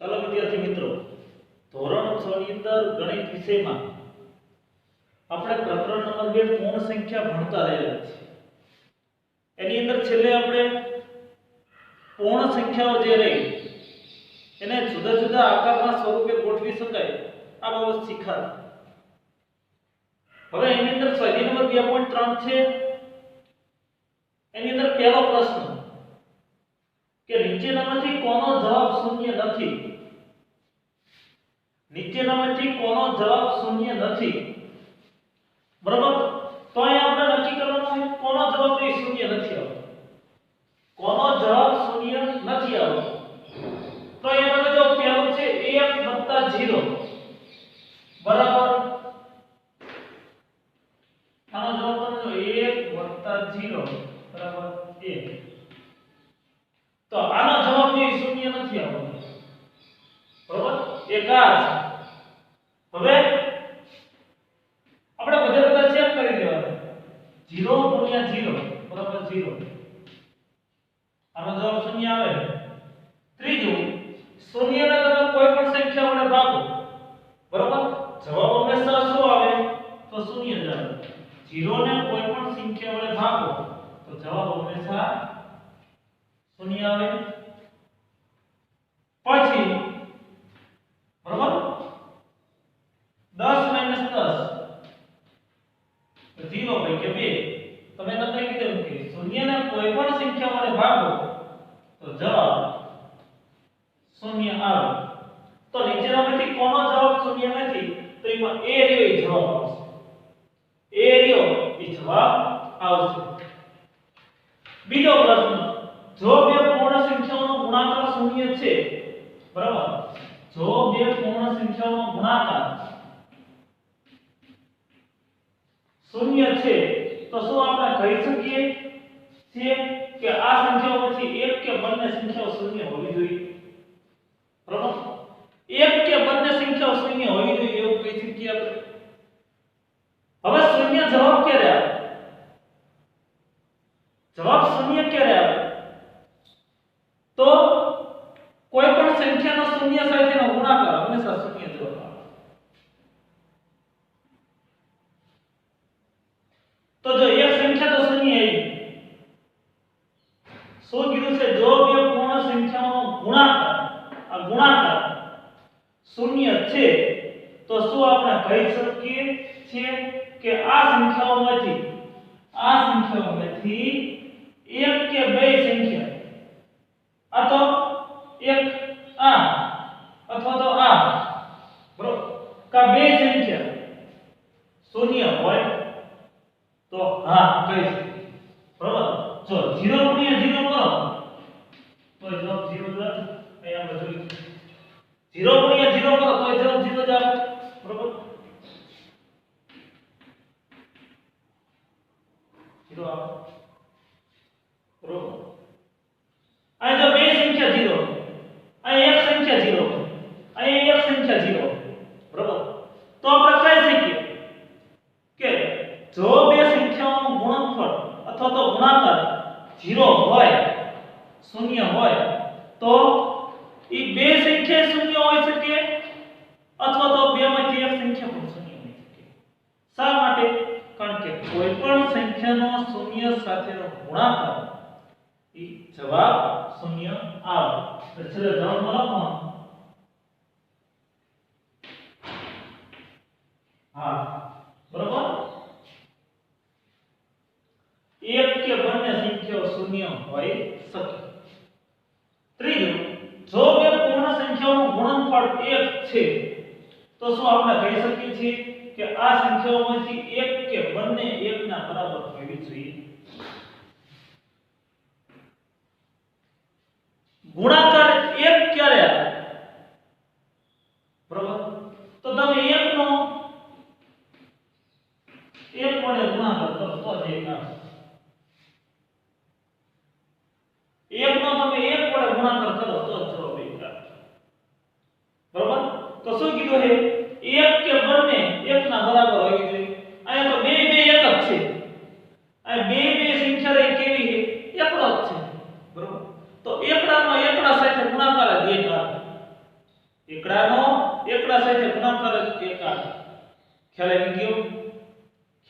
ચાલો વિદ્યાર્થી મિત્રો, ધોરણ 6 ની અંદર ગણિત વિષયમાં આપણે પ્રકરણ નંબર 2 પૂર્ણ સંખ્યા ભણતા રહેલા છે. એની અંદર છેલ્લે આપણે પૂર્ણ સંખ્યાઓ જે રહી એને જુદા જુદા આકારના સ્વરૂપે ગોઠવી શકાય આ બાબત શીખ્યા. હવે એની અંદર સ્વાધ્યાય નંબર 2.3 છે. એની અંદર પહેલો પ્રશ્ન કે નીચેનામાંથી કોનો જવાબ શૂન્ય નથી? નીચેનામાંથી કોનો જવાબ શૂન્ય નથી? બરાબર. તો અહીં આપણે નક્કી કરવાનું છે કોનો જવાબ એ શૂન્ય નથી આવતો. કોનો જવાબ શૂન્ય નથી આવતો? તો અહીંયા તમે જો પહેલું છે 1 + 0 બરાબર. આનો જવાબ તમે જો 1 + 0 બરાબર 1. તો આનો જવાબ એ શૂન્ય નથી આવતો. બરાબર. એક આ છે. હવે આપણે બધા ચેક કરી દેવાના. 0 × 0 બરાબર 0. આનો જવાબ શૂન્ય આવે. ત્રીજું, શૂન્યને તમે કોઈ પણ સંખ્યા વડે ભાગો. બરાબર. જવાબ હંમેશા શું આવે? તો શૂન્ય જ આવે. 0 ને કોઈ પણ સંખ્યા વડે ભાગો તો જવાબ હંમેશા શૂન્ય આવે. પછી બરાબર 10 - 10 0 ભાઈ કે 2. તમે નક્કી કીધું કે શૂન્યને કોઈ પણ સંખ્યા વડે ભાગો તો જવાબ શૂન્ય આવે. તો નીચેનામાંથી કોનો જવાબ શૂન્ય નથી? તો એમાં એ રહ્યો એ જવાબ આવશે. એ રહ્યો એ જવાબ આવશે. બીજો પ્રશ્ન, જો બે પૂર્ણ સંખ્યાઓનો ગુણાકાર શૂન્ય છે, બરાબર, જો બે પૂર્ણ સંખ્યાઓનો ગુણાકાર શૂન્ય છે તો શું આપણે કહી શકીએ છીએ કે આ સંખ્યાઓમાંથી એક કે બંને સંખ્યાઓ શૂન્ય હોવી જોઈએ? બરાબર. એક કે બંને સંખ્યાઓ શૂન્ય હોવી જોઈએ એવું કહી શકીએ આપણે. હવે શૂન્ય જવાબ ક્યારે આવે? જવાબ શૂન્ય ક્યારે આવે? તો કોઈ પણ સંખ્યાનો શૂન્ય સાથેનો ગુણાકાર હંમેશા શૂન્ય જવાબ આવે. તો જો એક સંખ્યા તો શૂન્ય આવી. શું કીધું છે? જો બે પૂર્ણ સંખ્યાઓનો ગુણાકાર, આ ગુણાકાર શૂન્ય છે તો શું આપણે કહી શકીએ છીએ કે આ સંખ્યાઓમાંથી એક કે બે સંખ્યા, આ તો એક આ અથવા તો આ, બરોબર, કા બે સંખ્યા શૂન્ય હોય તો હા કહી શકીએ. બરોબર. જો 0 × 0 કરો તો જવાબ 0 જ આવે. અહીંયા આપણે જોઈશું 0 × 0 કરો તો જવાબ 0 જ આવે. બરોબર. 0 આવે. બરોબર. અહીં જો બે સંખ્યા 0, અહીં એક સંખ્યા 0, અહીં એક સંખ્યા 0. બરોબર. તો આપણે કહી શકીએ કે જો બે સંખ્યાઓનું ગુણનફળ અથવા તો ગુણાકાર 0 હોય, શૂન્ય હોય, તો એ બે સંખ્યા શૂન્ય હોઈ શકે અથવા તો બે માંથી એક સંખ્યા પણ શૂન્ય હોઈ શકે. શા માટે? કારણ કે કોઈ પણ સંખ્યાનો શૂન્ય સાથેનો ગુણાકાર એ જવાબ શૂન્ય આવે. તો ચલો જવાબ લખો. હા, બરોબર. એક કે બંને સંખ્યાઓ શૂન્ય હોઈ શકે. ત્રીજું, જો બે પૂર્ણ સંખ્યાઓનું ગુણનફળ 1 છે તો શું આપણે કહી શકીએ છીએ કે આ સંખ્યાઓમાંથી એક કે બંને 1 ના બરાબર હોવી જોઈએ? ગુણાકાર 1 ક્યારે આવે? બરાબર. તો તમે 1 નો 1 વડે ગુણાકાર કરો તો જ 1 આવે. 1 નો તમે 1 વડે ગુણાકાર કરો તો જ જવાબ 1 આવે. બરાબર. તો શું કીધું છે? એક કે બંને 1 ના બરાબર હોવી જોઈએ. અહીંયા તો બે એક જ છે. આ બે ગુણાકાર જ એકાદ. ખ્યાલ આવી ગયો?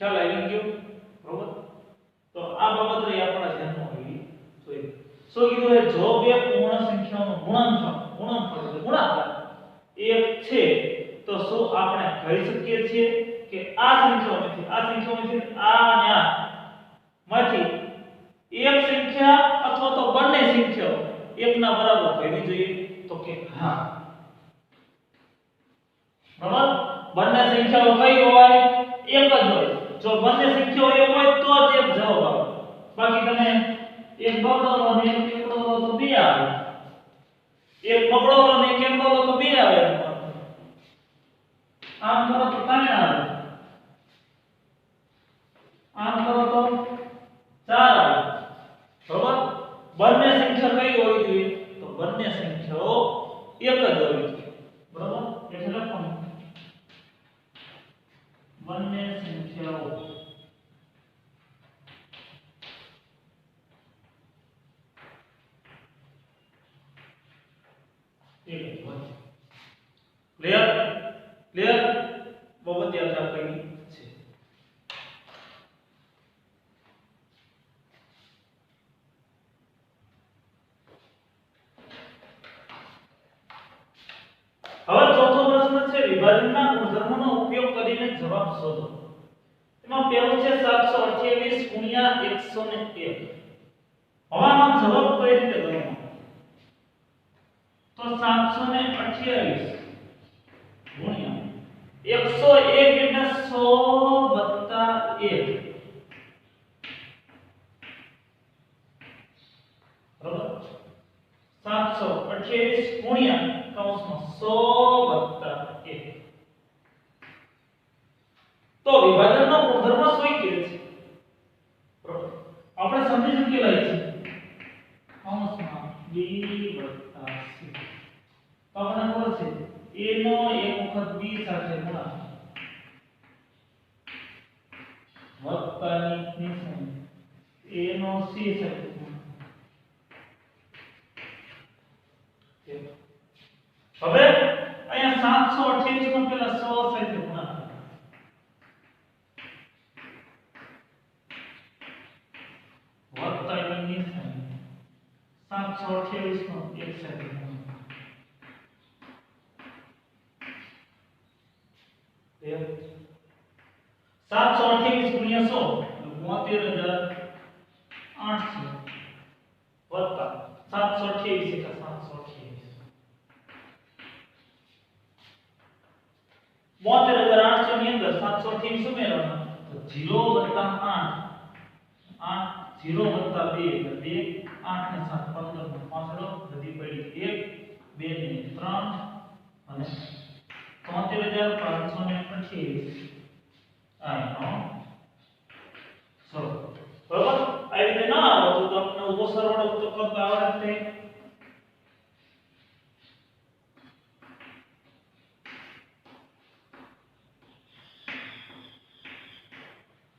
ખ્યાલ આવી ગયો? બરોબર. તો આ બાબત રહી આપણા ધ્યાનમાં હોવી જોઈએ. શું કીધું છે? જો બે પૂર્ણ સંખ્યાઓનો ગુણનફળ એટલે ગુણાકાર એક છે તો શું આપણે કહી શકીએ છીએ કે આ સંખ્યાઓમાંથી આ અને આ માંથી એક સંખ્યા અથવા તો બંને સંખ્યાઓ એકના બરાબર હોવી જોઈએ? તો કે હા. બરાબર. બંને સંખ્યાઓ કઈ હોય? એક જ હોય. જો બંને સંખ્યાઓ એક હોય તો જ એક જવાબ આવે. બાકી તમે એક બગડો લો ને એક એકડો લો તો બે આવે. એક બગડો લો ને એક એકડો લો તો બે આવે. આમ કરો તો ત્રણ આવે. આમ કરો તો ચાર આવે. બરાબર. બંને સંખ્યા કઈ હોવી જોઈએ? તો બંને સંખ્યાઓ એક જ હોવી જોઈએ. બરાબર. એટલે લખવાનું બંને સંખ્યાઓ એક જ હોય. ક્લિયર? ક્લિયર? બાબત યાદ રાખવાની છે. હવે ચોથો પ્રશ્ન છે વિભાજનના ગુણધર્મોનો ઉપયોગ કરીને જવાબ શોધો. એમાં પહેલો છે 728 ગુણ્યા 101. હવે આનો જવાબ કઈ રીતે ગણવાનો? તો 728 ગુણ્યા 101 એટલે 100 + 1. બરાબર. 728 ગુણ્યા કૌંસમાં 100 + 1. તો વિભાજનનો ગુણધર્મ શું કહે છે? બરાબર. આપણે સમજી ચૂકેલા છે કૌંસમાં b + c. તો આપણને ખબર છે a નો એક વખત b સાથે ગુણાકાર વત્તાની નિશાની a નો c સાથે ગુણાકાર. હવે અહીંયા 728 નો પેલા 100 સાથે ગુણાકાર વત્તાની નિશાની 728 નો એક સાથે ગુણાકાર. 728 ગુણ્યા 100 72800 વત્તા 728 એટલે 728 72800 ની અંદર 728 ઉમેરવાના તો 0 + 8 0 + 2 એટલે 2 8 ને 7 15 નો પાંસડો બધી પડી 1 2 ને 3 અને 73528 આનો સો. બરાબર. આ રીતે ના આવે તો તમને ઉભો સરવાળો તો કરતા આવડે છે.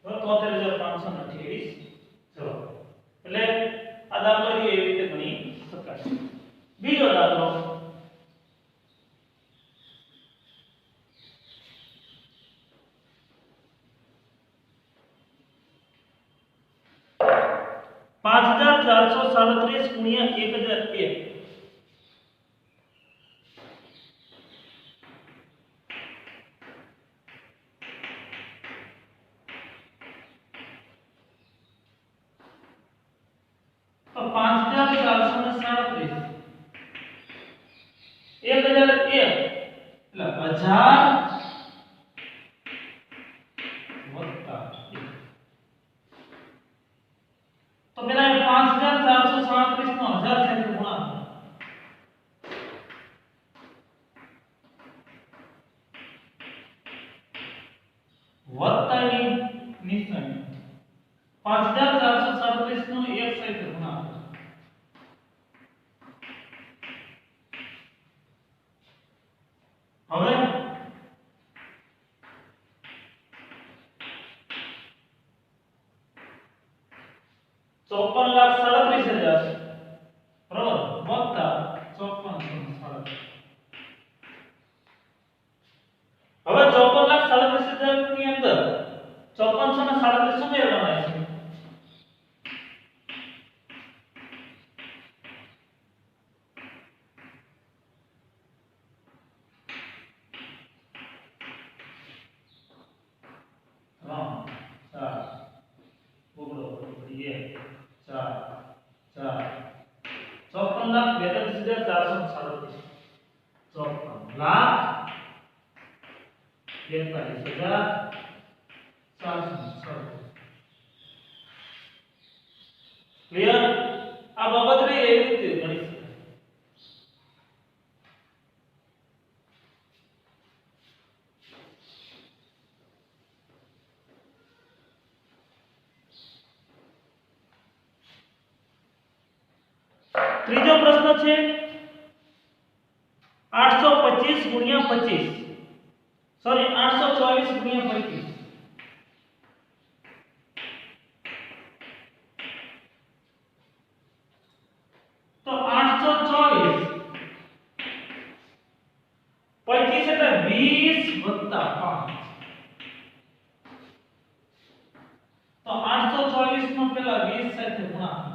તો 73528 ચલો. એટલે આ દાખલો એવી રીતે ગણી શકાય. બીજો દાખલો 5437 ગુણ્યા 1001. તો 5437 1001 એટલે 1000 વત્તા 1. તો પેલા 5437 નો 1000 સાથે ગુણાકાર વત્તાની નિશાની 5437 નો એક સાથે ગુણાકાર. હવે 54,37,000 બરાબર વત્તા 54,37. 4 4 54,42,437 54,42,437 ક્લિયર આ બાબત રે એવી રીતે ગણી શકાય ત્રીજો પ્રશ્ન છે 825 ગુણ્યા 25 સોરી 824 ગુણ્યા 25 તો 824 25 એટલે 20 વત્તા 5 તો 824 નો પેલા 20 સાથે ગુણાકાર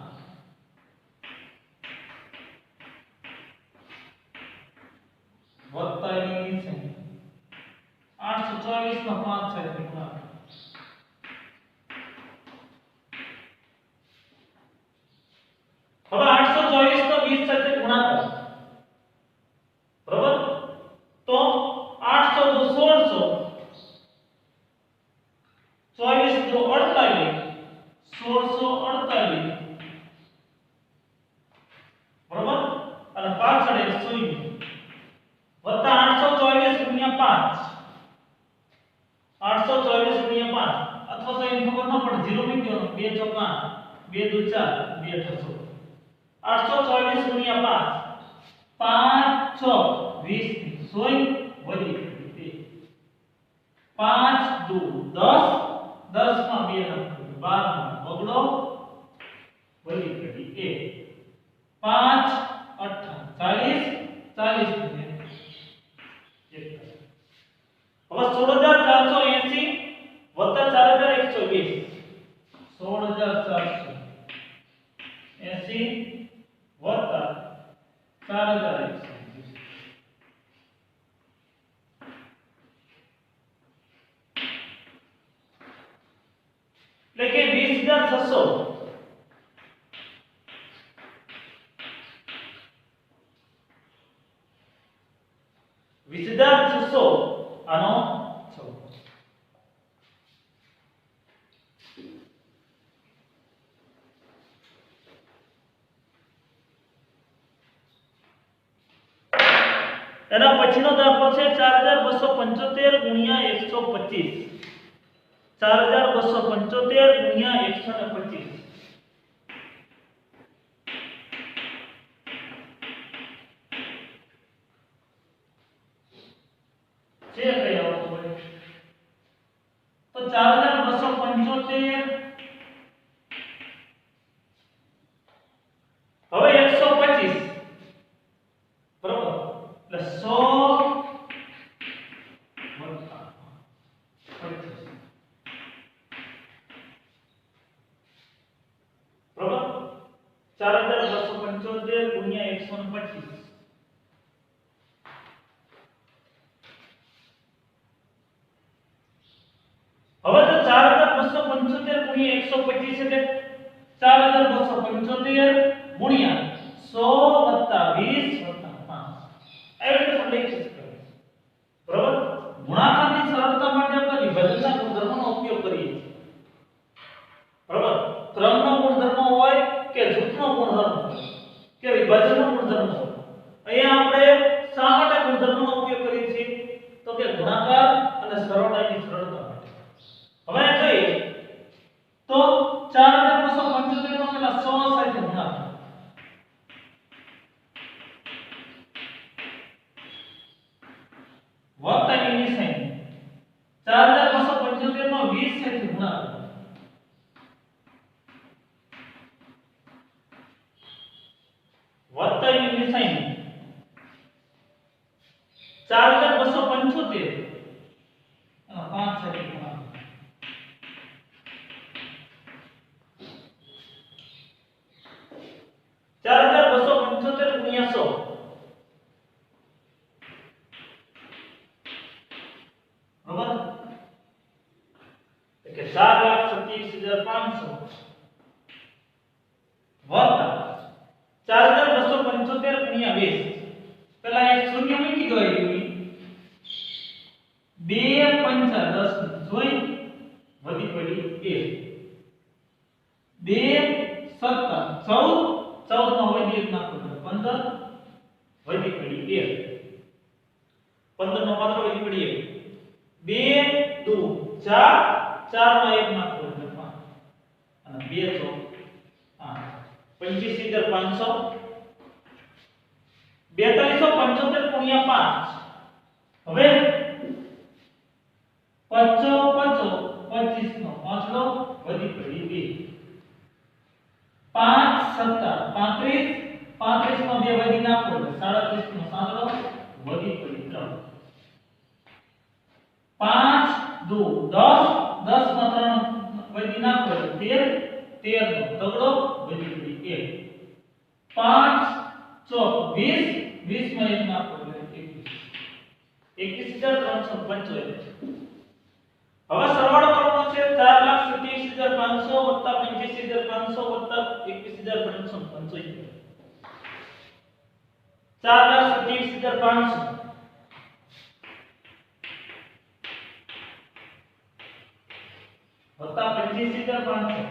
વત્તા એની છે 824 નો 5 સાથે ગુણાકાર હવે 824 નો 20 સાથે ગુણાકાર બરાબર તો 800 દુ 1600 24 દુ 48 1648 બરાબર અને પાછળ એક શૂન્ય વત્તા 824 ગુણ્યા 5 824 ગુણ્યા 5 અથવા તો એમ ખબર ન પડે 0 મૂકી દેવાનો 2 ચોકા 2 દુ 4 2 800 824 ગુણ્યા 5 5 6 20 સોય વધી 5 દુ 10 10 માં 2 નાખો 12 માં બગડો વધી ગઈ 1 5 8 40 40 હવે 16480 વત્તા 4120 16480 વત્તા 4120 એટલે કે 20600 20600 આનો જવાબ એના પછીનો દાખલો છે 4275 ગુણ્યા 125 4275 ગુણ્યા 125 જે કઈ આવતું હોય તો 4275 હવે 125 બરોબર એટલે 100 વત્તા 25 બરોબર 4275 ગુણ્યા 125 હવે તો 4275 ગુણ્યા 125 એટલે 4275 ગુણ્યા 100 વત્તા 20 વત્તા 5 એવી રીતે લખી શકાય બરાબર ગુણાકારની સરળતા માટે આપણે વિભાજનના ગુણધર્મનો ઉપયોગ કરીએ છીએ બરાબર ક્રમનો ગુણધર્મ હોય કે જૂથનો ગુણધર્મ હોય કે વિભાજનનો ગુણધર્મ હોય અહીંયા આપણે શા માટે ગુણધર્મનો ઉપયોગ કરીએ છીએ તો કે ગુણાકાર અને સરળતાની સરળતા માટે હવે જોઈએ તો 4275 નો પેલા 100 સાથે ગુણાકાર વત્તા એની સાઈન 4275 નો 20 સાથે ગુણાકાર વત્તા એની સાઈન 4275 અને 5 સાથે ગુણાકાર 4275 ગુણ્યા 100 બરાબર એટલે 4,27,500 20 પેલા એક શૂન્ય મૂકી દો એવી 2 પંચા 10 જોઈ વધી પડી 1 2 સત્તા 14 14 માં વધી એક નાખો 15 વધી પડી 1 15 નો પાછો વધી પડી 1 2 2 4 4 માં એક નાખો એટલે 5 અને 2 તો 8 25 * 500 4275 ગુણ્યા 5 હવે 55 25 નો પાંચલો વધી પડી 2 5 સત્તા 35 35 માં 2 વધી નાખો એટલે 37 નો સાતલો વધી પડી 3 5 2 10 10 માં 3 વધી નાખો એટલે 13 નો તગડો વધી પડી 1 5 ચોક 20 20 માં 1 નાખો એટલે 21375 હવે સરવાળો કરવાનો છે 427500 85500 21575 427500 વત્તા 25500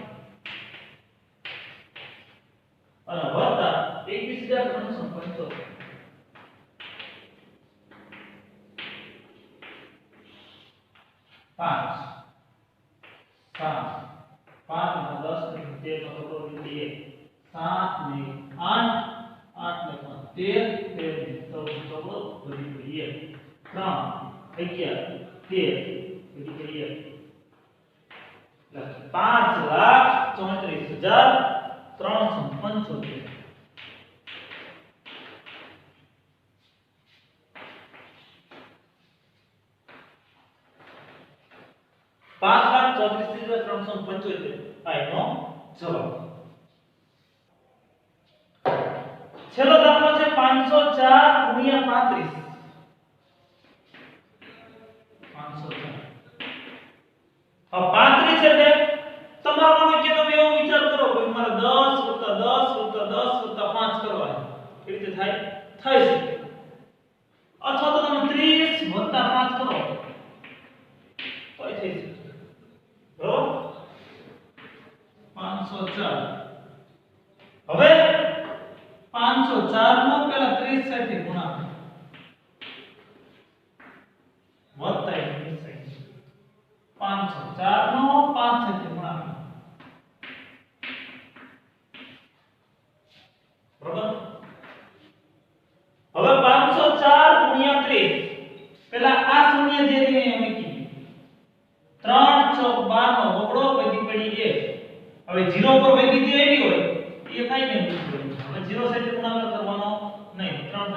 અને વત્તા 21375 5 7 5 ને 10 ને 13 નો ટોટલ લીધી 7 ને 8 8 ને 13 13 ને 14 ટોટલ વધી પડી 3 11 13 વધી પડી 5,34,375 5,34,375 આ એનો જવાબ. છેલ્લો દાખલો છે 504 ગુણ્યા 35 504 હવે 35 એટલે તમારો મને કે તમે એવો વિચાર કરો કે મારે 10 + 10 + 10 + 5 કરવા છે એ રીતે થાય થઈ શકે અથવા તો તમે 30 + 5 કરો તો થઈ શકે બરોબર 504 હવે 504 નો પેલા 30 સાથે ગુણાકાર વત્તા 504 નો 5 સાથે ગુણાકાર બરોબર હવે 504 ગુણ્યા 30 પેલા આ શૂન્ય જે છે એ મૂકી 3 ચોક 12 નો બગડો વધી પડી 1 હવે 0 પર વધી જે એવી હોય એ કાઈ નહીં મૂકી હવે 0 સાથે ગુણાકાર કરવાનો નહીં 3 5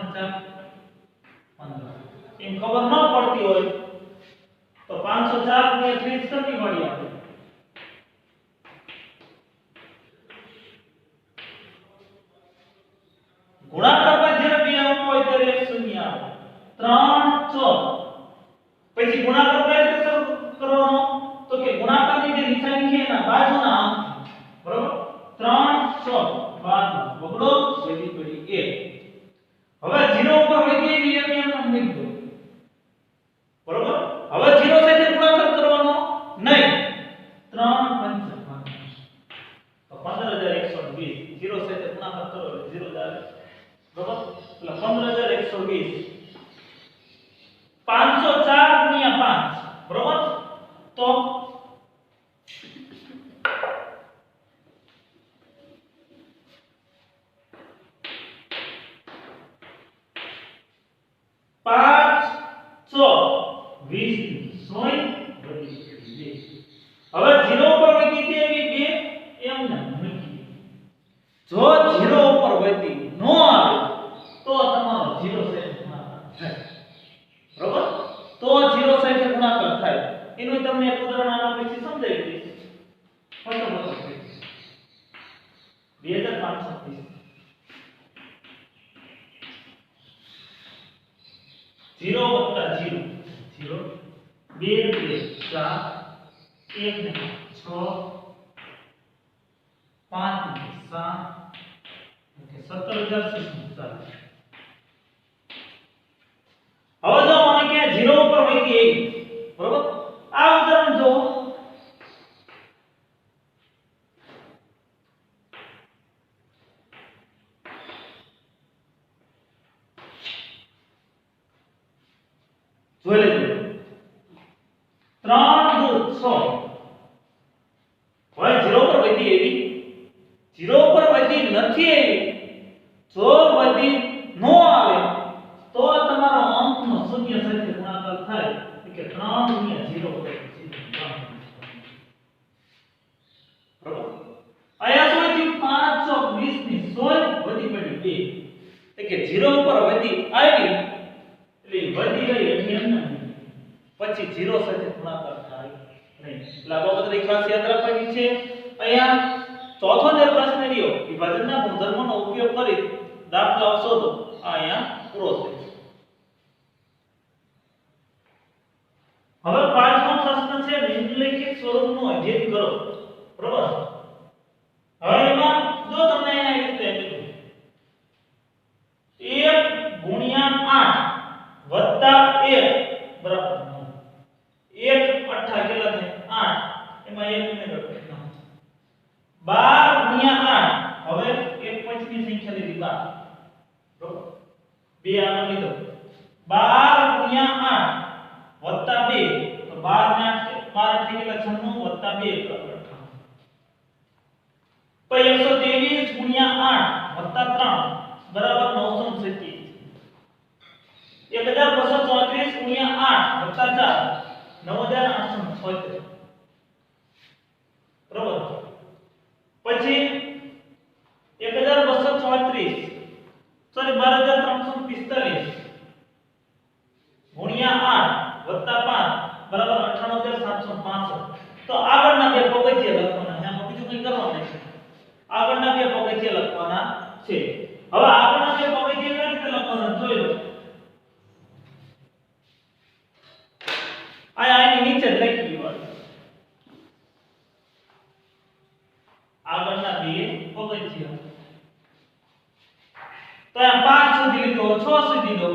15 એમ ખબર ન પડતી હોય તો 504 ગુણ્યા 30 કેટલી મળી આપણે ગુણાકારમાં જ્યારે બે અંક હોય ત્યારે એક શૂન્ય આવે 3 ચોક પછી ગુણાકાર કઈ રીતે શરૂ કરવાનો તો કે ગુણાકારની જે નિશાની છે એના બાજુના અંક બરોબર 3 ચોક 12 બગડો વધી પડી 1 હવે 0 ઉપર વધી એવી એક એમ મૂકી દો બરોબર હવે 0 સાથે ગુણાકાર કરવાનો નહીં 3 5 તો 15120 0 સાથે ગુણાકાર કરો એટલે 0 આવે બરોબર એટલે 15120 504 ગુણ્યા 5 બરોબર તો પાંચ સો 20 સોય વધી હવે 0 ઉપર વધી છે એવી બે એમ ના મૂકી જો 0 ઉપર વધી નો આવે તો તમારો 0 સાથે ગુણાકાર થાય બરોબર તો 0 સાથે ગુણાકાર થાય એનું તમને એક ઉદાહરણ આના પછી સમજાવી દઈશ ફટાફટ 2530 0 + 0 0 2 2 4 1 6 5 7 ઓકે 17640 જોઈ લેજો 3 દૂર 6 હવે 0 પર વધી એવી 0 પર વધી નથી એવી જો વધી નો આવે તો તમારો અંકનો શૂન્ય સાથે ગુણાકાર થાય કે 3 ગુણ્યા 0 બરાબર આયા શું થયું 5 20 ની 16 વધી પડી 2 એટલે કે 0 ઉપર વધી આવી એટલે વધી રહી એટલે એમ પછી 0 સાથે ગુણાકાર થાય નહીં એટલે આ બાબતની ખાસ યાદ રાખવાની છે અહીંયા ચોથો જે પ્રશ્ન રહ્યો વિભાજનના ગુણધર્મોનો ઉપયોગ કરી દાખલાઓ શોધો આ અહીંયા પૂરો થયો હવે પાંચમો પ્રશ્ન છે નિમ્નલિખિત સ્વરૂપનું અધ્યયન કરો બરાબર હવે એમાં જો તમને અહીંયા આવી રીતે આપ્યું 1 * 8 + 1 બરાબર 1 8 કેટલા થાય 8 એમાં 1 ઉમેરો 12 * 8 હવે 1 પાંચમી સંખ્યા લીધી 12 બરાબર 2 આનો લીધો 12 * 8 + 2 તો 12 ને 8 થી કેટલા 96 + 2 બરાબર 58 પછી 123 * 8 + 3 બરાબર 927 1234 * 8 + 4 9876 બરાબર પછી 1234 સોરી 12345 ગુણ્યા 8 + 5 બરાબર 98765 તો આગળના બે પગથિયા લખવાના છે આમાં બીજું કંઈ કરવાનું નથી આગળના બે પગથિયા લખવાના છે હવે આગળના બે પગથિયા કઈ રીતે લખવાના જોઈ લો આની નીચે લખી દેવાનું આગળના બે પગથિયા તો આ 5 સુધી લીધો 6 સુધી લો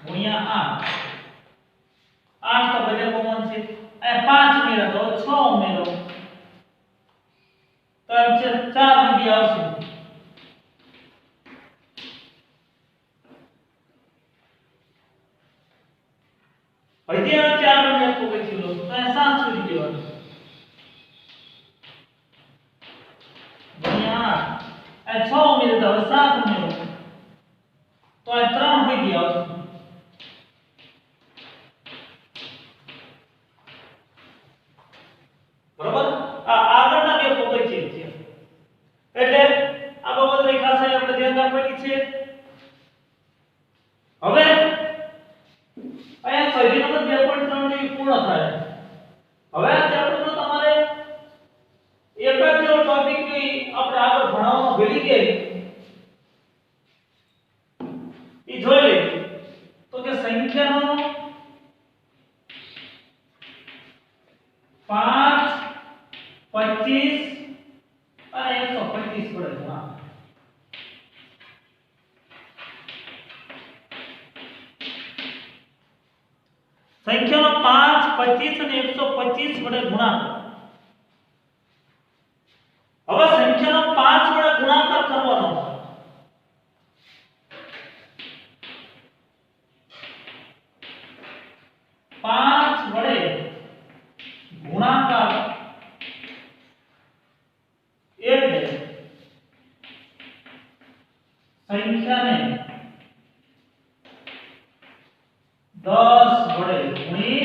ગુણ્યા 8 તો બધે કોમન છે આ 5 ઉમેરો તો 6 ઉમેરો તો 4 સુધી આવશે હજી આ 4 ને આપો પછી લો તો 7 સુધી દેવાનું ગુણ્યા 8 આ 6 ઉમેરો તો 7 ઉમેરો તો આ 3 સુધી આવશે બરાબર આ આગળના બે પગથિયા છે એટલે આ બાબતની ખાસ આપણે ધ્યાન રાખવાની છે હવે અહીંયા સ્વાધ્યાય નંબર 2.3 ની પૂર્ણ થાય હવે આ ચેપ્ટરનો તમારે એક જ જો ટોપિક ની આપણે આગળ ભણાવવાનો ભૂલી ગઈ ઈ જોઈ લે તો કે સંખ્યાનો 5 25 અને 125 પડે હા સંખ્યાનો 5 25 અને 125 વડે ગુણાકાર હવે સંખ્યાનો 5 વડે ગુણાકાર કરવાનો 5 વડે ગુણાકાર એટલે સંખ્યાને 10 વડે ગુણી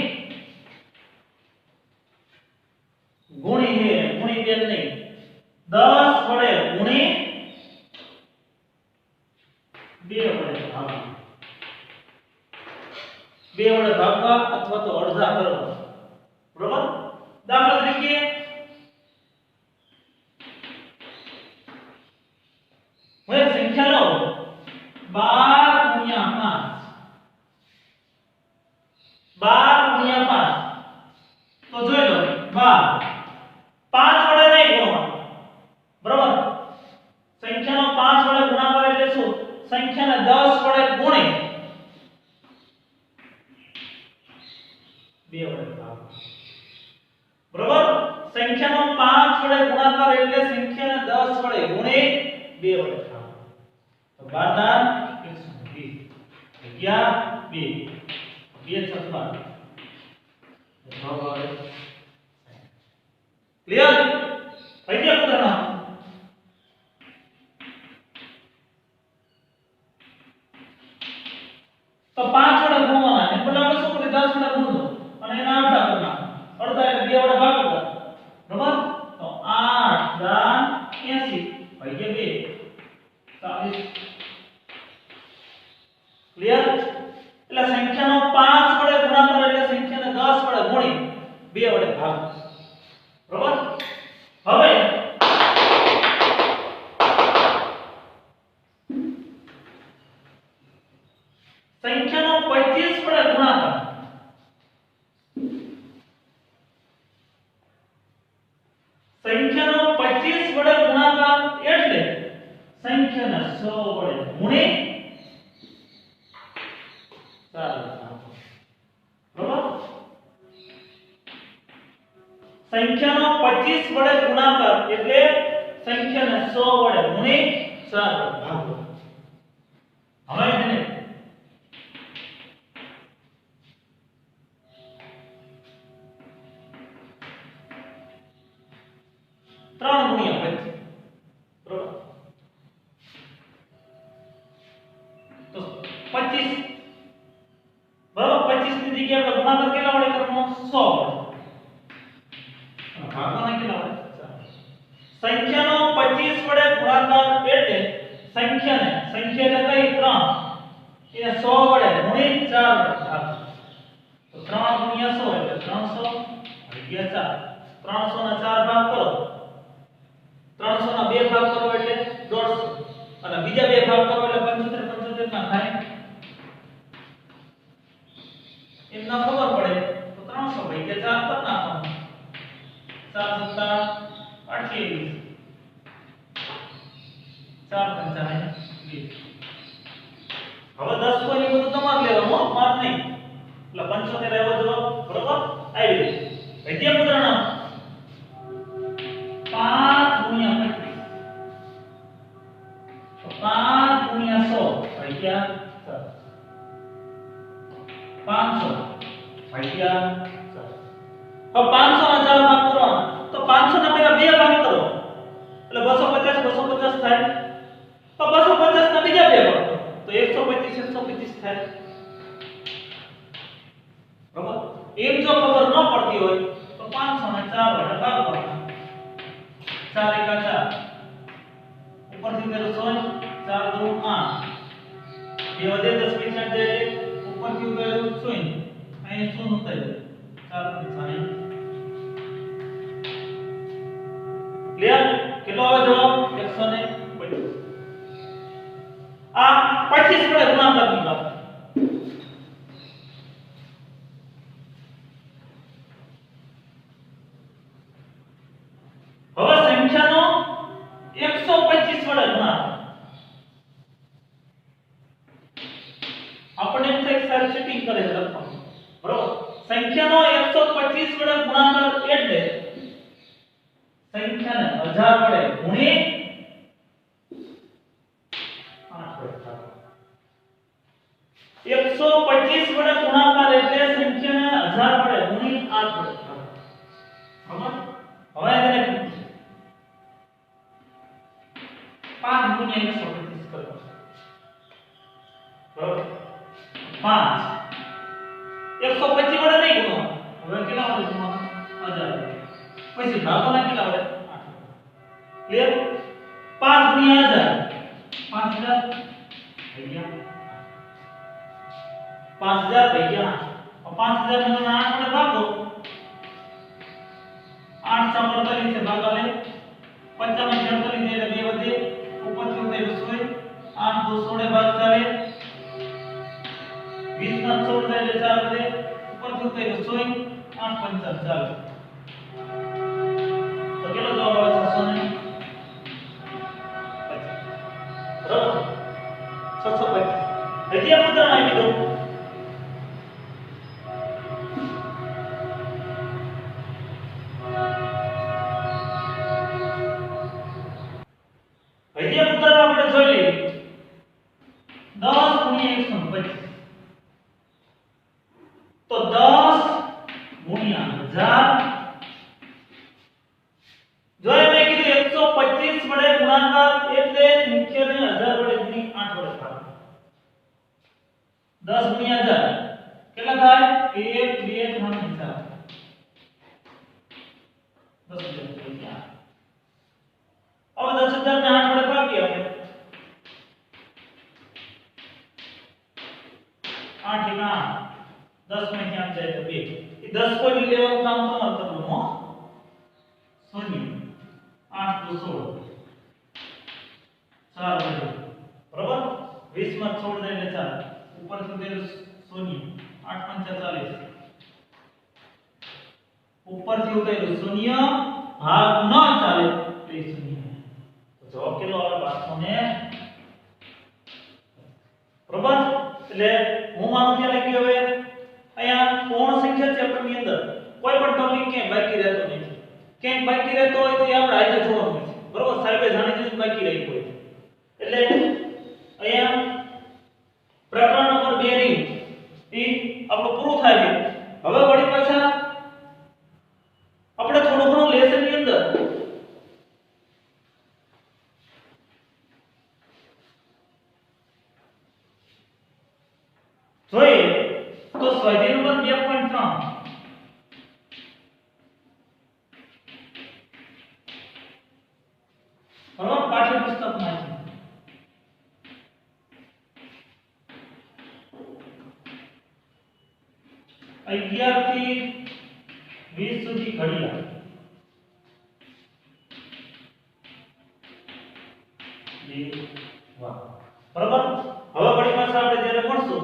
બેન નહીં 10 વડે ગુણી 2 વડે ભાગવા અથવા તો અડધા કરવા બરોબર દાખલા તરીકે હવે સંખ્યા લો 12 * 5 તો જોઈ લો 12 5 વડે નહીં ગુણવાનું બરોબર સંખ્યાનો 5 વડે ગુણાકાર એટલે શું સંખ્યાને 10 વડે ગુણી 2 વડે ભાગ બરોબર સંખ્યાનો 5 વડે ગુણાકાર એટલે સંખ્યાને 10 વડે ગુણી 2 વડે ભાગ તો 12 120 ભાગ્યા 2 2 છક્કા બરાબર ક્લિયર થઈ ગયા પુત્રના તો 5 વડે ગુણવાના એમ પેલા આપણે શું કરીએ 10 વડે ગુણો અને એના અડધા કરના અડધા એટલે 2 વડે ભાગવા બરાબર તો 8 10 80 ભાગ્યા 2 40 ક્લિયર એટલે સંખ્યાનો 5 વડે ગુણાકાર એટલે સંખ્યાને 10 વડે ગુણી 2 વડે ભાગ બરાબર હવે સંખ્યાનો 25 વડે ગુણાકાર સંખ્યાનો 25 વડે ગુણાકાર એટલે સંખ્યાને 100 વડે ગુણી બરાબર સંખ્યાનો 25 વડે ગુણાકાર એટલે સંખ્યાને 100 વડે ગુણી 4 ભાગો હવે એને 3 ગુણ્યા 25 બરાબર તો 25 બરાબર 25 ની જગ્યાએ આપણે ગુણાકાર કેટલા વડે કરવાનો 100 વડે ભાગવાના કેટલા વડે સંખ્યાનો 25 વડે ગુણાકાર એટલે સંખ્યા એટલે કઈ 3 એને 100 વડે ગુણી 4 વડે ભાગ તો 3 ગુણ્યા 100 એટલે 300 ભાગ્યા 4 300 ના 4 ભાગ કરો 300 ના 2 ભાગ કરો એટલે 150 અને બીજા 2 ભાગ કરો એટલે 75 ના થાય એમ ના ખબર પડે તો 300 ભાગ્યા 4 પર નાખવાનું 4 સત્તા 28 4 પંચા 20 હવે 10 કોઈ બધું તમારે લેવાનું માર નહીં એટલે 75 આવ્યો જવાબ બરોબર આવી ગયો ભાગ્યા પુત્રના 5 ગુણ્યા 25 5 ગુણ્યા 100 ભાગ્યા 500 ભાગ્યા 4 હવે 500 ના 4 ભાગ કરવાના તો 500 ના પહેલા 2 ભાગ કરો એટલે 250 થાય તો 250 ના બીજા 2 ભાગ કરો તો 125 થાય બરાબર એમ જો ખબર ન પડતી હોય તો 500 ના 4 વડે ભાગ કરવાના 4 એકા 4 ઉપરથી ઉમેરો 100 4 દુ 8 બે વધે 10 પૈસા જાય ઉપરથી ઉમેરો 0 અહીં 0 થાય 4 પંચા ક્લિયર કેટલો આવે જવાબ 125 આ 25 વડે ગુણાકારની વાત હવે સંખ્યાનો 125 વડે ગુણાકાર આપણે એમ થાય સારી સેટિંગ કરે છે લખવાનું બરોબર સંખ્યાનો 125 વડે ગુણાકાર એટલે સંખ્યાને 1000 વડે ગુણી 125 વડે ગુણાકાર એટલે સંખ્યાને 1000 વડે ગુણી 8 વડે બરાબર હવે એને 5 ગુણ્યા 125 કરો બરાબર 5 125 વડે નહીં ગુણો હવે કેટલા વડે ગુણવાનું 1000 પછી ભાગોના કેટલા વડે 8 ક્લિયર 5 ગુણ્યા 1000 5000 ભાગ્યા 5000 નો 8 વડે ભાગો 8 48 से भागा ले 55 48 એટલે 2 વધે ઉપરથી ઉતરે 100 8 2 16 ભાગ ચાલે 20 ના 16 એટલે 4 વધે ઉપરથી ઉતરે 100 8 55 ચાલે તો કેટલો જવાબ આવે 600 બરાબર 625 હજી આ મુદ્રા આપી દઉં હજી આ મુદ્રા આપણે જોઈ લઈએ 10 ગુણ્યા 125 10 ગુણ્યા 1000 કેટલા થાય 1 2 3 4 10 થઈ ગયા હવે 10000 ને 8 વડે ભાગીએ આપણે 8 ના 10 માંથી 8 જાય તો 2 એ 10 કોઈ લેવાનું કામ તમારે કરવાનું હો શૂન્ય 8 દુ 16 4 વધે બરાબર 20 માં 16 જાય એટલે 4 ઉપર સુધી શૂન્ય 8 પંચા 40 ઉપરથી ઉતાર્યું શૂન્ય ભાગ ન ચાલે તો એ શૂન્ય તો જવાબ કેટલો આવે 500 બરાબર એટલે હું માનું ત્યાં લખી હવે અહીંયા પૂર્ણ સંખ્યા ચેપ્ટર ની અંદર કોઈ પણ ટોપિક ક્યાંય બાકી રહેતો નથી ક્યાંક બાકી રહેતો હોય તો એ આપણે આજે જોવાનું છે બરાબર સાહેબે જાણી દીધું બાકી રહી હોય એટલે અહીંયા પ્રકરણ નંબર 2 ની એ આપણું પૂરું થાય છે હવે વળી પાછા આપણે થોડું ઘણું લેસન ની અંદર જોઈએ તો સ્વાધ્યાય નંબર 2.3 બરાબર પાઠ્યપુસ્તકમાં છે 11 થી 20 સુધી ઘડિયા વાહ બરાબર હવે વળી પાછા આપણે જ્યારે મળશું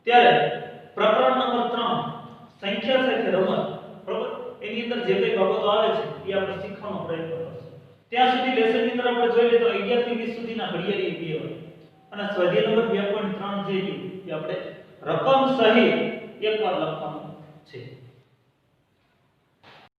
ત્યારે પ્રકરણ નંબર 3 સંખ્યા સાથે રમત બરાબર એની અંદર જે કઈ બાબતો આવે છે એ આપણે શીખવાનો પ્રયત્ન કરશું ત્યાં સુધી લેસન ની અંદર આપણે જોઈ લે તો 11 થી 20 સુધીના ઘડિયાળી બે હોય અને સ્વાધ્યાય નંબર 2.3 જે છે એ આપણે રકમ સહિત એકવાર લખવાનું છે